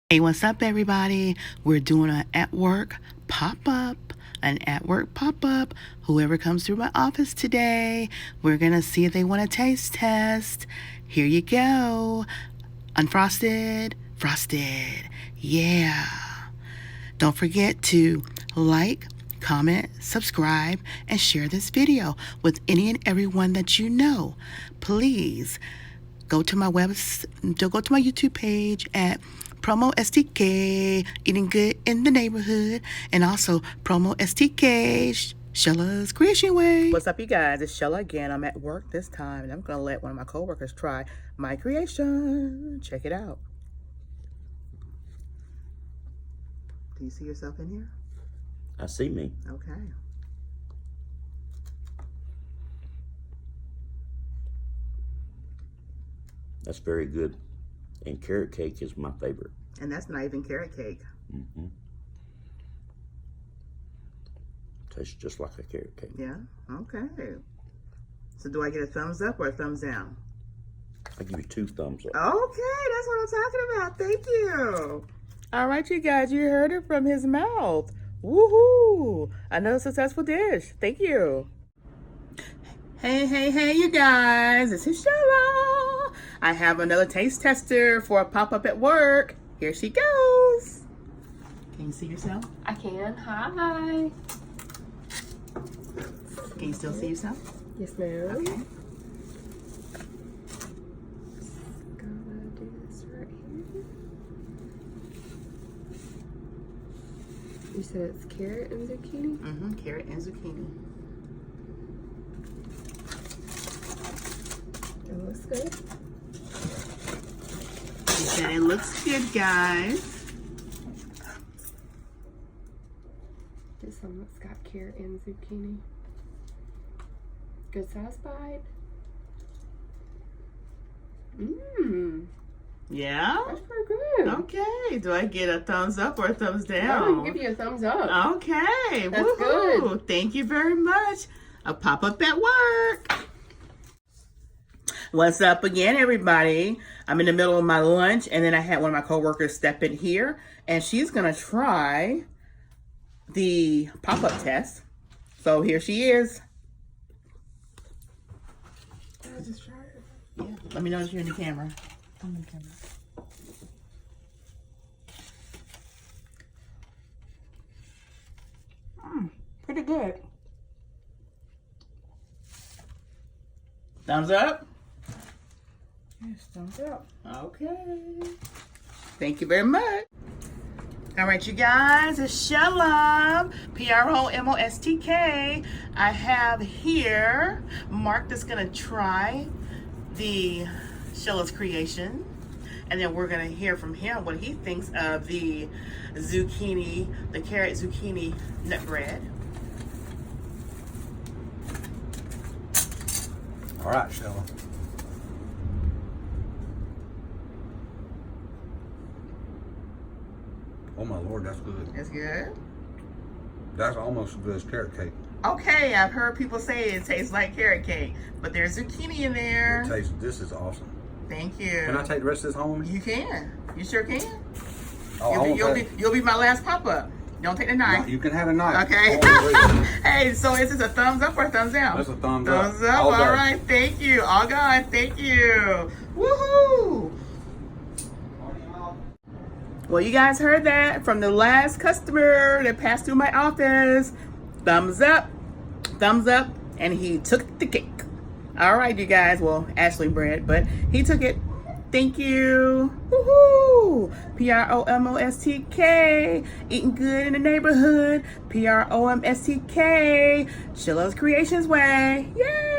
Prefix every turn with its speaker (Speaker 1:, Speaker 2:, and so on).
Speaker 1: Hey, what's up, everybody? We're doing an at-work pop-up. Whoever comes through my office today, we're going to see if they want a taste test. Here you go. Unfrosted, frosted. Yeah. Don't forget to like, comment, subscribe, and share this video with any and everyone that you know. Please go to my YouTube page at PromoSTK, Eating Good in the Neighborhood, and also PromoSTK, Shella's Creation Way. What's up, you guys? It's Shella again. I'm at work this time, and I'm going to let one of my coworkers try my creation. Check it out. Do you see yourself in here?
Speaker 2: I see me.
Speaker 1: Okay.
Speaker 2: That's very good. And carrot cake is my favorite.
Speaker 1: And that's not even carrot cake.
Speaker 2: Mm-hmm. Tastes just like a carrot cake.
Speaker 1: Yeah? Okay. So do I get a thumbs up or a thumbs down?
Speaker 2: I give you 2 thumbs up.
Speaker 1: Okay, that's what I'm talking about. Thank you. All right, you guys, you heard it from his mouth. Woohoo! Another successful dish. Thank you. Hey, you guys. This is Shella. I have another taste tester for a pop-up at work. Here she goes. Can you see yourself?
Speaker 3: I can. Hi.
Speaker 1: Can you still see yourself?
Speaker 3: Yes, ma'am.
Speaker 1: Okay.
Speaker 3: Gonna do this right here. You said it's carrot and zucchini?
Speaker 1: Mm-hmm. Carrot and zucchini.
Speaker 3: It looks good.
Speaker 1: She said it looks good, guys.
Speaker 3: This one that's got carrot and zucchini. Good size bite. Mmm.
Speaker 1: Yeah?
Speaker 3: That's pretty good.
Speaker 1: Okay. Do I get a thumbs up or a thumbs
Speaker 3: I
Speaker 1: down?
Speaker 3: can give you a thumbs up.
Speaker 1: Okay.
Speaker 3: That's
Speaker 1: Woohoo.
Speaker 3: good.
Speaker 1: Thank you very much. A pop-up at work. What's up again, everybody? I'm in the middle of my lunch, and then I had one of my coworkers step in here, and she's going to try the pop-up test. So here she is.
Speaker 3: I just tried it.
Speaker 1: Yeah. Let me know if you're in the camera.
Speaker 3: I'm in the camera.
Speaker 1: Pretty good. Thumbs up?
Speaker 3: Yes, thumbs up.
Speaker 1: Okay. Thank you very much. All right, you guys, it's Shella, PromoSTK. I have here Mark that's going to try the Shella's creation. And then we're going to hear from him what he thinks of the zucchini, the carrot zucchini nut bread.
Speaker 4: All right, Shella. Oh my Lord, that's good.
Speaker 1: That's good.
Speaker 4: That's almost as good as carrot cake.
Speaker 1: Okay, I've heard people say it tastes like carrot cake, but there's zucchini in there.
Speaker 4: It tastes. This is awesome.
Speaker 1: Thank you.
Speaker 4: Can I take the rest of this home with me?
Speaker 1: You can. You sure can.
Speaker 4: Oh,
Speaker 1: You'll be my last pop-up. Don't take the knife.
Speaker 4: You can have a knife.
Speaker 1: Okay.
Speaker 4: Oh,
Speaker 1: Hey, so is this a thumbs up or a thumbs down?
Speaker 4: that's a thumbs up.
Speaker 1: Thumbs up.
Speaker 4: All
Speaker 1: All
Speaker 4: day.
Speaker 1: right. Thank you. All God. Thank you. Woohoo. Well, you guys heard that from the last customer that passed through my office. Thumbs up, and he took the cake. All right, you guys. Well, Ashley bread, but he took it. Thank you. Woohoo! PromoSTK. Eating good in the neighborhood. PromoSTK. Shella's Creations Way. Yay!